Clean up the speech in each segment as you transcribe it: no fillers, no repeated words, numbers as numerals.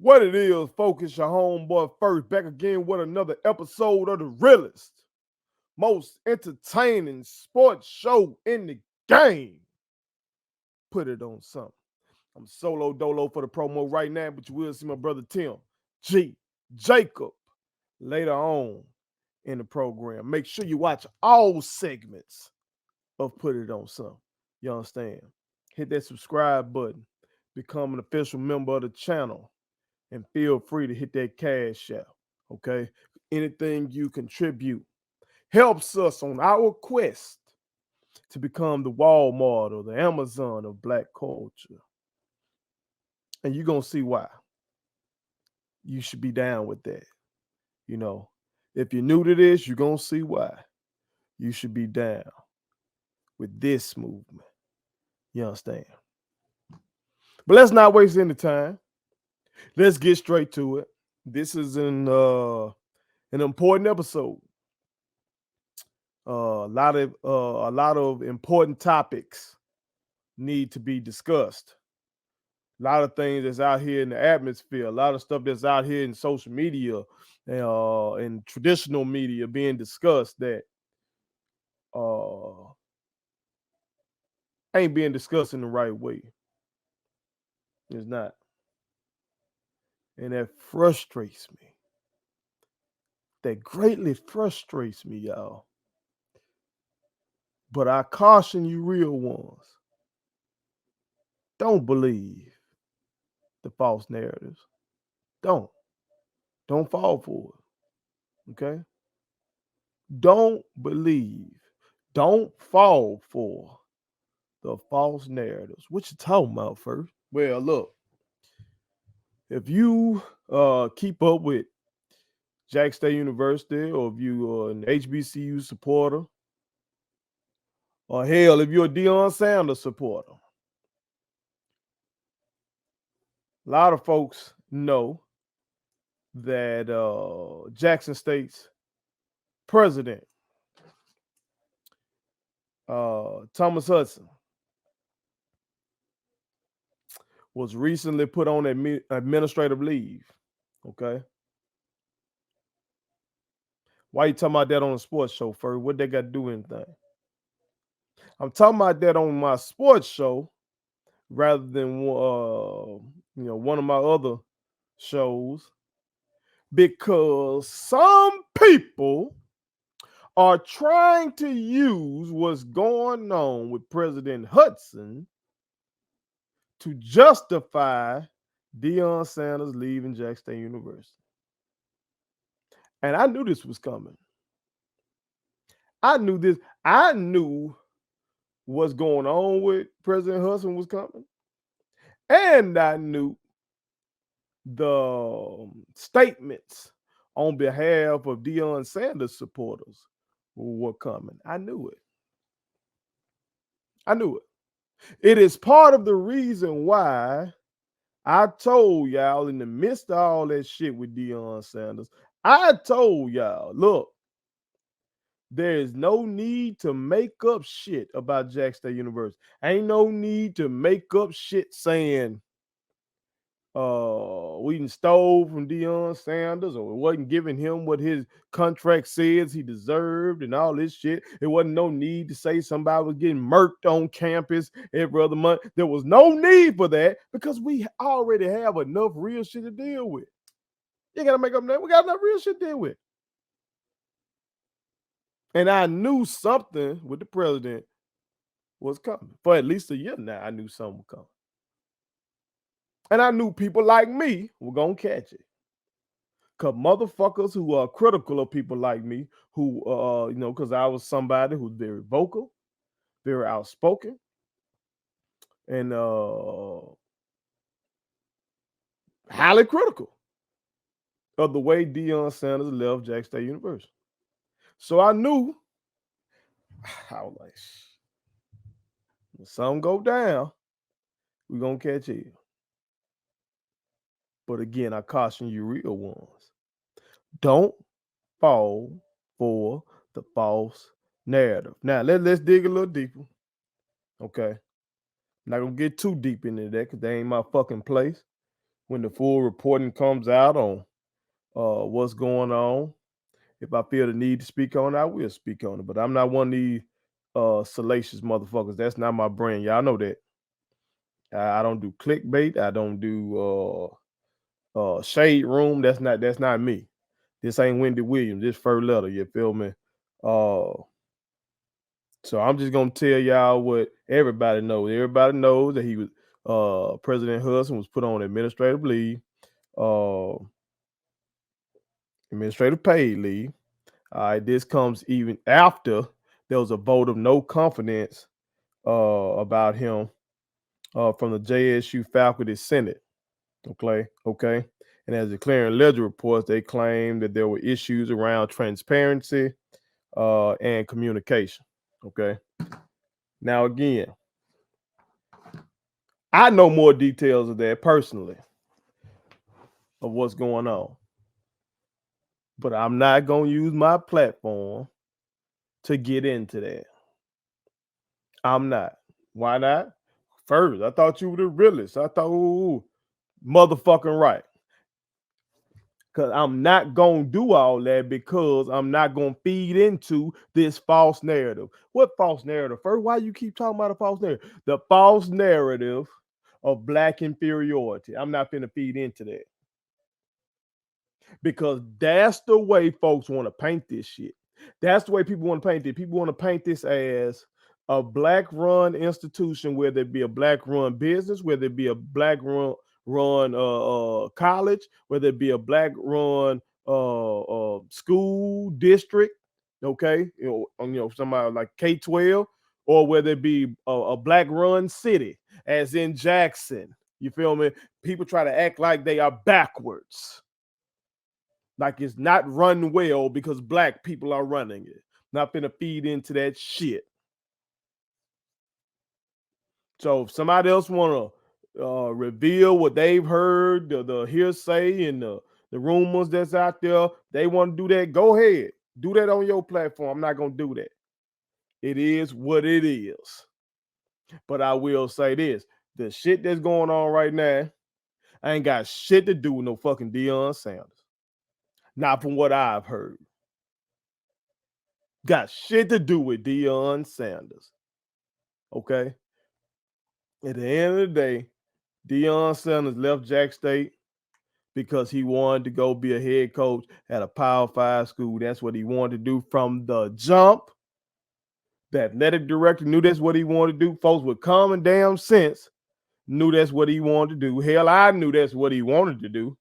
What it is, focus your homeboy first. Back again with another episode of the realest, most entertaining sports show in the game. Put it on something. I'm solo dolo for the promo right now, but you will see my brother Tim G. Jacob later on in the program. Make sure you watch all segments of Put It On Something. You understand? Hit that subscribe button. Become an official member of the channel. And feel free to hit that Cashapp, okay? Anything you contribute helps us on our quest to become the Walmart or the Amazon of Black culture. And you're going to see why. You should be down with that. You know, if you're new to this, you're going to see why. You should be down with this movement. You understand? But let's not waste any time. Let's get straight to it. This is an important episode. A lot of important topics need to be discussed. A lot of things that's out here in the atmosphere. A lot of stuff that's out here in social media and traditional media being discussed that ain't being discussed in the right way. It's not. And that frustrates me. That greatly frustrates me, y'all. But I caution you real ones. Don't believe the false narratives. Don't fall for it. Okay? Don't believe. Don't fall for the false narratives. What you talking about first? Well, look. If you keep up with Jack State University, or if you are an HBCU supporter, or hell, if you're a Deion Sanders supporter, a lot of folks know that Jackson State's president, Thomas Hudson, was recently put on administrative leave. Okay. Why you talking about that on a sports show, first? What they got to do with anything? I'm talking about that on my sports show rather than one of my other shows, because some people are trying to use what's going on with President Hudson to justify Deion Sanders leaving Jack State University. And I knew this was coming. I knew what's going on with President Hudson was coming. And I knew the statements on behalf of Deion Sanders supporters were coming. I knew it. It is part of the reason why I told y'all in the midst of all that shit with Deion Sanders, I told y'all, look, there is no need to make up shit about Jack State University. Ain't no need to make up shit saying we done stole from Deion Sanders, or it wasn't giving him what his contract says he deserved and all this shit. It wasn't no need to say somebody was getting murked on campus every other month. There was no need for that because we already have enough real shit to deal with. You gotta make up that. We got enough real shit to deal with. And I knew something with the president was coming. For at least a year now, I knew something was coming. And I knew people like me were going to catch it. Because motherfuckers who are critical of people like me, who, because I was somebody who's very vocal, very outspoken, and highly critical of the way Deion Sanders left Jack State University. So I knew, I was like, when something go down, we're going to catch it. But again, I caution you real ones. Don't fall for the false narrative. Now, let's dig a little deeper. Okay. I'm not going to get too deep into that because that ain't my fucking place. when the full reporting comes out on what's going on. If I feel the need to speak on it, I will speak on it. But I'm not one of these salacious motherfuckers. That's not my brand. Y'all know that. I don't do clickbait. I don't do shade room. That's not me. This ain't Wendy Williams. This first letter. You feel me? So I'm just gonna tell y'all what everybody knows. Everybody knows that he was President Hudson was put on administrative leave, administrative paid leave. All right, this comes even after there was a vote of no confidence about him from the JSU Faculty Senate. Okay. And as the Clearing Ledger reports, they claim that there were issues around transparency and communication. Okay. Now again, I know more details of that personally, of what's going on. But I'm not going to use my platform to get into that. I'm not. Why not? First, I thought you were the realest. I thought, ooh, motherfucking right. Because I'm not going to do all that because I'm not going to feed into this false narrative. What false narrative? First, why you keep talking about a false narrative? The false narrative of black inferiority. I'm not going to feed into that. Because that's the way folks want to paint this shit. That's the way people want to paint it. People want to paint this as a black-run institution, whether it be a black-run business, whether it be a black-run college, whether it be a black-run school district, okay, somebody like K-12, or whether it be a black-run city, as in Jackson. You feel me? People try to act like they are backwards. Like it's not run well because black people are running it. Not gonna feed into that shit. So if somebody else want to reveal what they've heard, the hearsay and the rumors that's out there, they want to do that, go ahead. Do that on your platform. I'm not going to do that. It is what it is. But I will say this. The shit that's going on right now, I ain't got shit to do with no fucking Deion Sanders. Not from what I've heard. Got shit to do with Deion Sanders. Okay? At the end of the day, Deion Sanders left Jack State because he wanted to go be a head coach at a Power 5 school. That's what he wanted to do from the jump. The athletic director knew that's what he wanted to do. Folks with common damn sense knew that's what he wanted to do. Hell, I knew that's what he wanted to do.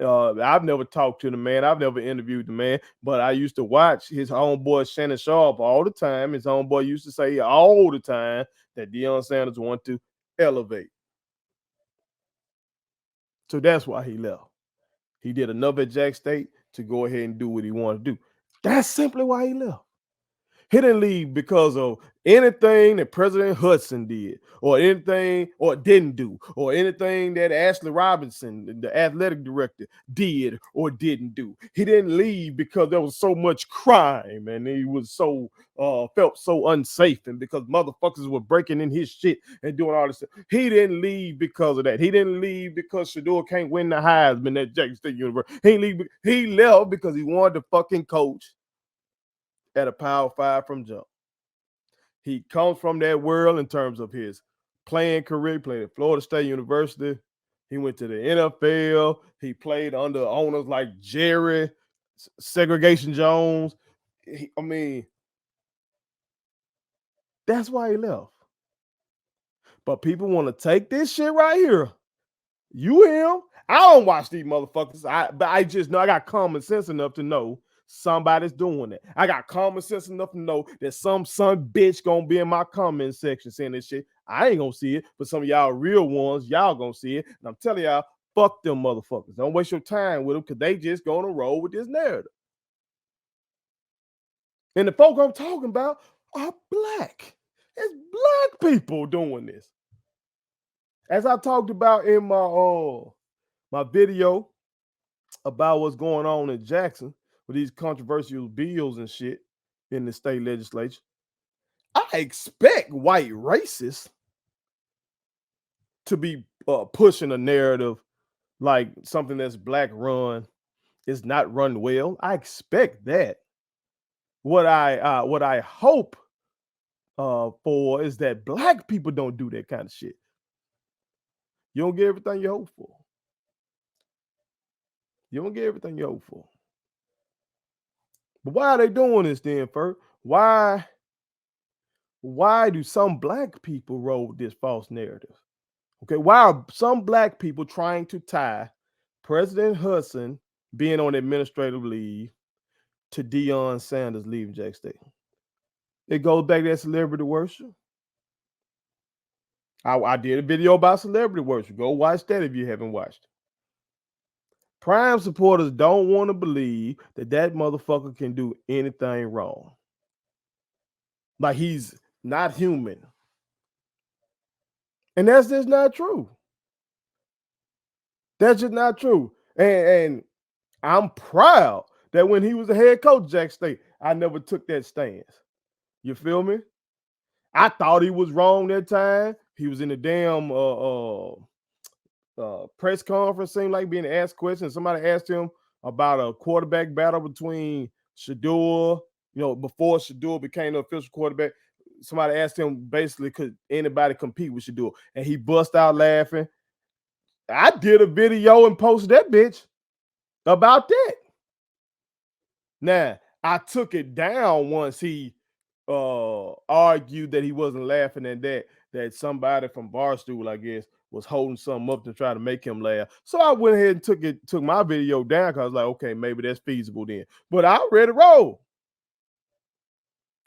I've never talked to the man. I've never interviewed the man, but I used to watch his homeboy Shannon Sharp all the time. His homeboy used to say all the time that Deion Sanders wanted to elevate. So that's why he left. He did enough at Jack State to go ahead and do what he wanted to do. That's simply why he left. He didn't leave because of anything that President Hudson did, or anything or didn't do, or anything that Ashley Robinson, the athletic director, did or didn't do. He didn't leave because there was so much crime and he was so felt so unsafe, and because motherfuckers were breaking in his shit and doing all this stuff. He didn't leave because of that. He didn't leave because Shador can't win the Heisman at Jackson State University. He left because he wanted to fucking coach at a Power 5 from jump. He comes from that world in terms of his playing career. He played at Florida State University. He went to the NFL. He played under owners like Jerry Segregation Jones. That's why he left. But people want to take this shit right here. You him? I don't watch these motherfuckers. But I just know I got common sense enough to know somebody's doing it. I got common sense enough to know that some son bitch gonna be in my comment section saying this shit. I ain't gonna see it, but some of y'all real ones, y'all gonna see it. And I'm telling y'all, fuck them motherfuckers. Don't waste your time with them because they just gonna roll with this narrative. And the folk I'm talking about are black. It's black people doing this. As I talked about in my video about what's going on in Jackson with these controversial bills and shit in the state legislature, I expect white racists to be pushing a narrative like something that's black run is not run well. I expect that. What I hope for is that black people don't do that kind of shit. You don't get everything you hope for. You don't get everything you hope for. But why are they doing this then, Ferg? Why do some black people roll this false narrative? Okay, why are some black people trying to tie President Hudson being on administrative leave to Deion Sanders leaving Jack State? It goes back to that celebrity worship. I did a video about celebrity worship. Go watch that if you haven't watched it. Prime supporters don't want to believe that that motherfucker can do anything wrong. Like he's not human. And that's just not true. That's just not true. And I'm proud that when he was the head coach of Jack State, I never took that stance. You feel me? I thought he was wrong that time. He was in the damn press conference, seemed like being asked questions. Somebody asked him about a quarterback battle between Shador, before Shador became the official quarterback. Somebody asked him basically, could anybody compete with Shador? And he bust out laughing. I did a video and posted that bitch about that. Now, I took it down once he argued that he wasn't laughing at that somebody from Barstool, I guess, was holding something up to try to make him laugh. So I went ahead and took my video down because I was like, okay, maybe that's feasible then. But I read it roll.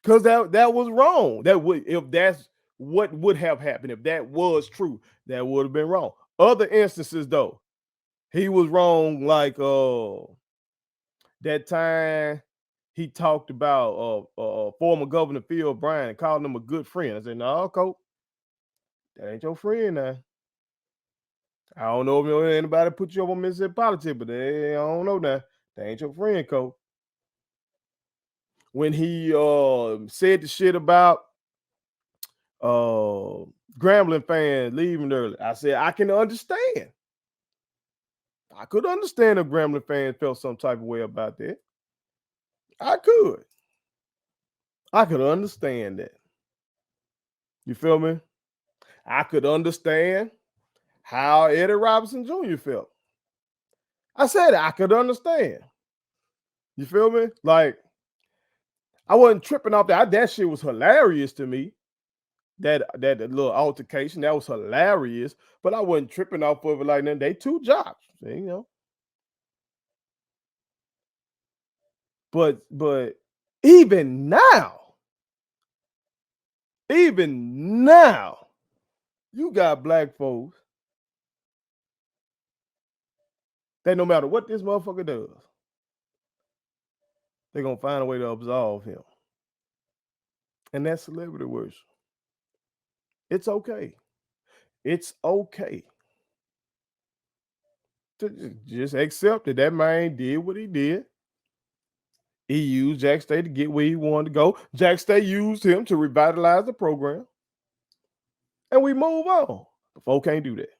Because that was wrong. If that's what would have happened, if that was true, that would have been wrong. Other instances, though, he was wrong, like that time he talked about former Governor Phil Bryant and called him a good friend. I said, no, Coach, that ain't your friend now. I don't know if anybody put you up on Mississippi politics, but I don't know now. That ain't your friend, Coach. When he said the shit about Grambling fans leaving early, I said, I can understand. I could understand if Grambling fans felt some type of way about that. I could understand that. You feel me? I could understand how Eddie Robinson Jr. felt. I said I could understand. You feel me? Like, I wasn't tripping off that. That shit was hilarious to me. That little altercation, that was hilarious. But I wasn't tripping off of it like that. They two jobs, But even now, you got black folks that no matter what this motherfucker does, they're gonna find a way to absolve him. And that's celebrity worship. It's okay. It's okay to just accept that man did what he did. He used Jack State to get where he wanted to go. Jack State used him to revitalize the program. And we move on. The folk can't do that.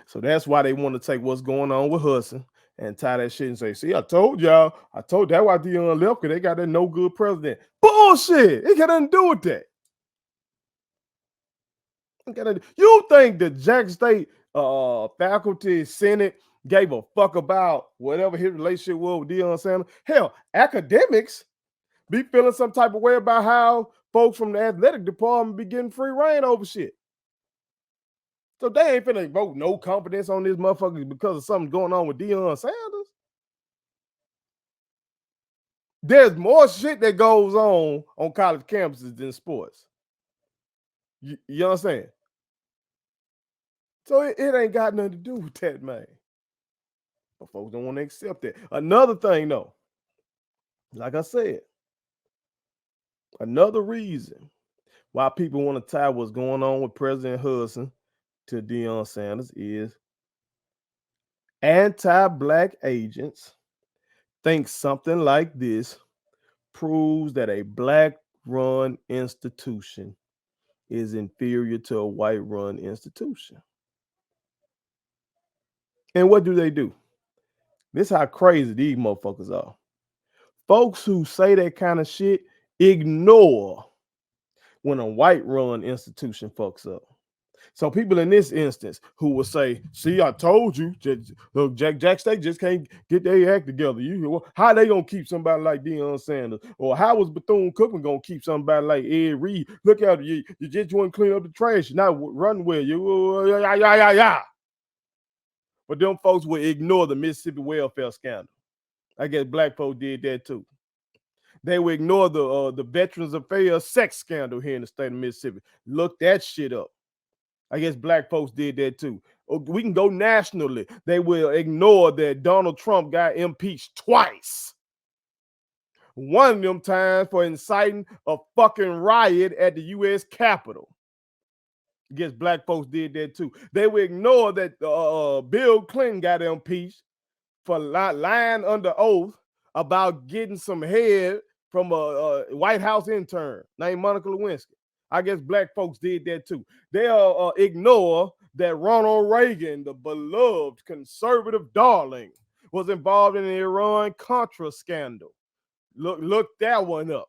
So that's why they want to take what's going on with Hudson and tie that shit and say, see, I told y'all. That's why Deion left, because they got that no good president. Bullshit. It got nothing to do with that. You think the Jack State faculty senate gave a fuck about whatever his relationship was with Deion Sanders? Hell, academics be feeling some type of way about how folks from the athletic department be getting free reign over shit. So they ain't finna vote no confidence on this motherfucker because of something going on with Deion Sanders. There's more shit that goes on college campuses than sports. You understand? So it ain't got nothing to do with that, man. But folks don't want to accept that. Another thing, though, like I said, another reason why people want to tie what's going on with President Hudson to Deion Sanders is anti-black agents think something like this proves that a black-run institution is inferior to a white-run institution. And what do? This how crazy these motherfuckers are. Folks who say that kind of shit ignore when a white-run institution fucks up. So people in this instance who will say, "See, I told you, Jack State just can't get their act together. How they gonna keep somebody like Deion Sanders, or how was Bethune-Cookman gonna keep somebody like Ed Reed? Look out, you just want to clean up the trash, not run with you, yeah." But them folks will ignore the Mississippi welfare scandal. I guess black folks did that too. They will ignore the Veterans Affairs sex scandal here in the state of Mississippi. Look that shit up. I guess black folks did that too. We can go nationally. They will ignore that Donald Trump got impeached twice. One of them times for inciting a fucking riot at the U.S. Capitol. I guess black folks did that too. They will ignore that Bill Clinton got impeached for lying under oath about getting some head from a White House intern named Monica Lewinsky. I guess black folks did that too. They'll ignore that Ronald Reagan, the beloved conservative darling, was involved in the Iran-Contra scandal. Look that one up.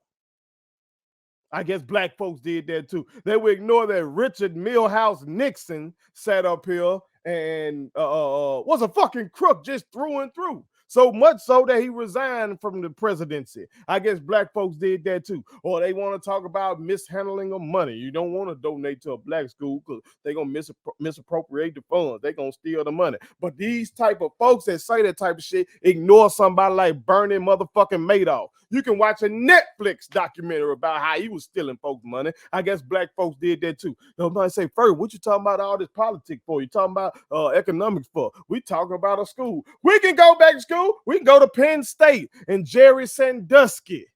I guess black folks did that too. They would ignore that Richard Milhouse Nixon sat up here and was a fucking crook just through and through. So much so that he resigned from the presidency. I guess black folks did that too. Or they want to talk about mishandling of money. You don't want to donate to a black school because they're going to misappropriate the funds. They're going to steal the money. But these type of folks that say that type of shit ignore somebody like Bernie motherfucking Madoff. You can watch a Netflix documentary about how he was stealing folks' money. I guess black folks did that too. Nobody say, "First, what you talking about all this politics for? You talking about economics for? We talking about a school. We can go back to school. We can go to Penn State and Jerry Sandusky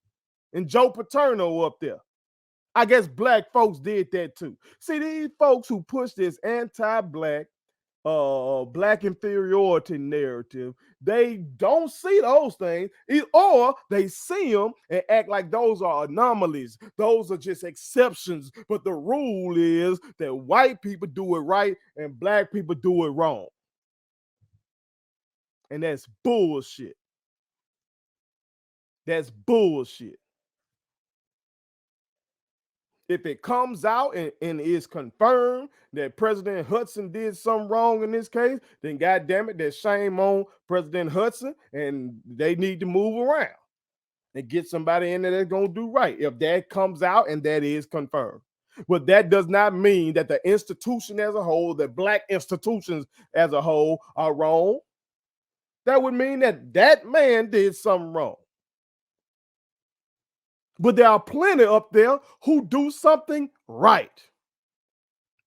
and Joe Paterno up there." I guess black folks did that too. See, these folks who push this anti-black, black inferiority narrative, they don't see those things, or they see them and act like those are anomalies. Those are just exceptions. But the rule is that white people do it right and black people do it wrong. And that's bullshit. That's bullshit. If it comes out and is confirmed that President Hudson did something wrong in this case, then goddamn it, there's shame on President Hudson, and they need to move around and get somebody in there that's gonna do right. If that comes out and that is confirmed. But that does not mean that the institution as a whole, that black institutions as a whole are wrong. That would mean that that man did something wrong. But there are plenty up there who do something right.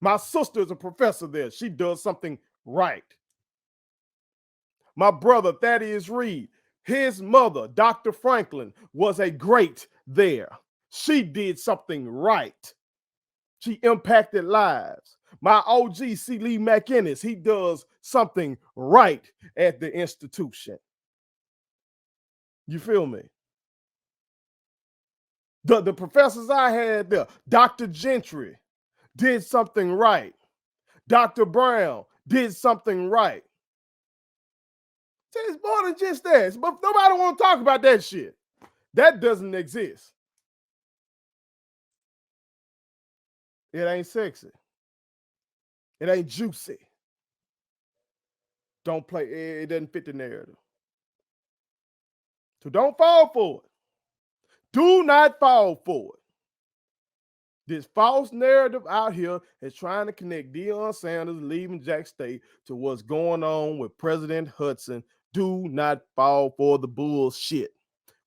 My sister is a professor there. She does something right. My brother, Thaddeus Reed, his mother, Dr. Franklin, was a great there. She did something right. She impacted lives. My OG, C. Lee McInnes, he does something right at the institution. You feel me? The professors I had there, Dr. Gentry did something right. Dr. Brown did something right. It's more than just that. But nobody want to talk about that shit. That doesn't exist. It ain't sexy. It ain't juicy. Don't play. It doesn't fit the narrative. So don't fall for it. Do not fall for it. This false narrative out here is trying to connect Deion Sanders leaving Jack State to what's going on with President Hudson. Do not fall for the bullshit.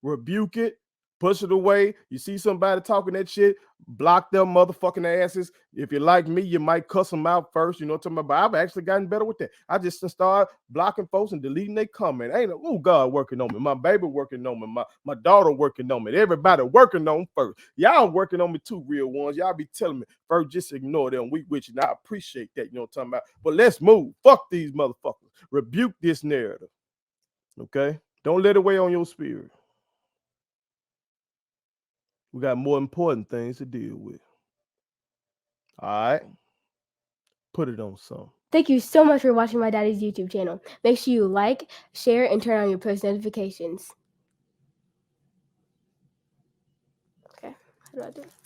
Rebuke it, push it away. You see somebody talking that shit, block their motherfucking asses. If you're like me, you might cuss them out first. You know what I'm talking about? I've actually gotten better with that. I just started blocking folks and deleting their comment. Ain't oh God working on me. My baby working on me. My daughter working on me. Everybody working on first. Y'all working on me too, real ones. Y'all be telling me first, just ignore them. We with you. And I appreciate that. You know what I'm talking about? But let's move. Fuck these motherfuckers. Rebuke this narrative. Okay? Don't let it weigh on your spirit. We got more important things to deal with. All right? Put it on some. Thank you so much for watching my daddy's YouTube channel. Make sure you like, share, and turn on your post notifications. Okay, how do I do it?